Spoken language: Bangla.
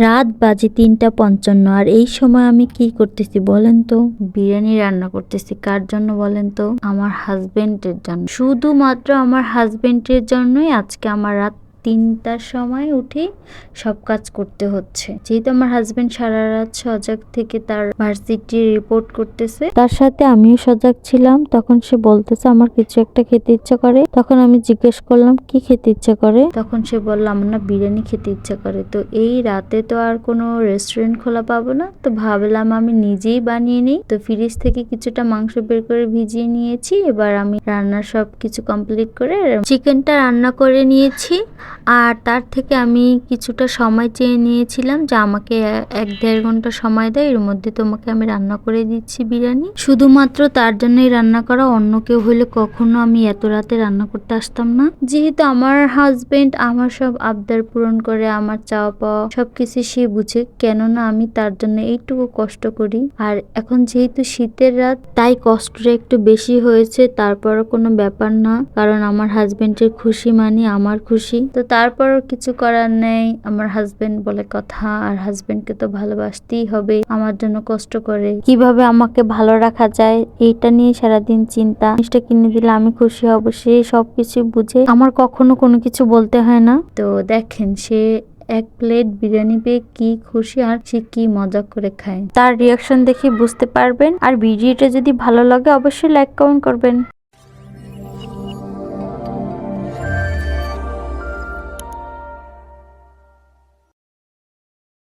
রাত বাজে 3:55 আর এই সময় আমি কি করতেছি বলেন তো? বিরিয়ানি রান্না করতেছি। কার জন্য বলেন তো? আমার হাজবেন্ডের জন্য। শুধুমাত্র আমার হাজবেন্ডের জন্যই আজকে আমার রাত 3টার সময় উঠে সব কাজ করতে হচ্ছে। যেহেতু আমার হাজবেন্ড সারা রাত সজাগ থেকে তার ভার্সিটি রিপোর্ট করতেছে, তার সাথে আমিও সজাগ ছিলাম। তখন সে বলতেছে আমার কিছু একটা খেতে ইচ্ছা করে। তখন আমি জিজ্ঞেস করলাম কি খেতে ইচ্ছা করে? তখন সে বলল আমার না বিরিয়ানি খেতে ইচ্ছা করে। তো এই রাতে তো আর কোনো রেস্টুরেন্ট খোলা পাবো না, তো ভাবলাম আমি নিজেই বানিয়ে নিই। তো ফ্রিজ থেকে কিছুটা মাংস বের করে ভিজিয়ে নিয়েছি। এবার আমি রান্নার সব কিছু কমপ্লিট করে চিকেনটা রান্না করে নিয়েছি। আর তার থেকে আমি কিছুটা সময় চেয়ে নিয়েছিলাম যে আমাকে 1-1.5 ঘন্টা সময় দেয়, এর মধ্যে তোমাকে আমি রান্না করে দিচ্ছি বিরিয়ানি। শুধুমাত্র তার জন্যই রান্না করা, অন্য কেউ হলে কখনো আমি এত রাতে রান্না করতে আসতাম না। যেহেতু আমার হাজবেন্ড আমার সব আবদার পূরণ করে, আমার চাওয়া পাওয়া সবকিছু সে বুঝে, কেননা আমি তার জন্য এইটুকু কষ্ট করি। আর এখন যেহেতু শীতের রাত, তাই কষ্টটা একটু বেশি হয়েছে। তারপরও কোনো ব্যাপার না, কারণ আমার হাজবেন্ডের খুশি মানে আমার খুশি। তো তারপরও কিছু করার নেই, আমার হাজবেন্ড বলে কথা, আর হাজবেন্ডকে তো ভালোবাসতেই হবে। আমার জন্য কষ্ট করে, কিভাবে আমাকে ভালো রাখা যায় এইটা নিয়ে সারাদিন চিন্তা। জিনিসটা কিনে দিলে আমি খুশি হব, সে সবকিছু বুঝে, আমার কখনো কোনো কিছু বলতে হয় না। তো দেখেন সে 1 প্লেট বিরিয়ানি পেয়ে কি খুশি, আর সে কি মজা করে খায়। তার রিয়াকশন দেখে বুঝতে পারবেন। আর ভিডিওটা যদি ভালো লাগে অবশ্যই লাইক কমেন্ট করবেন।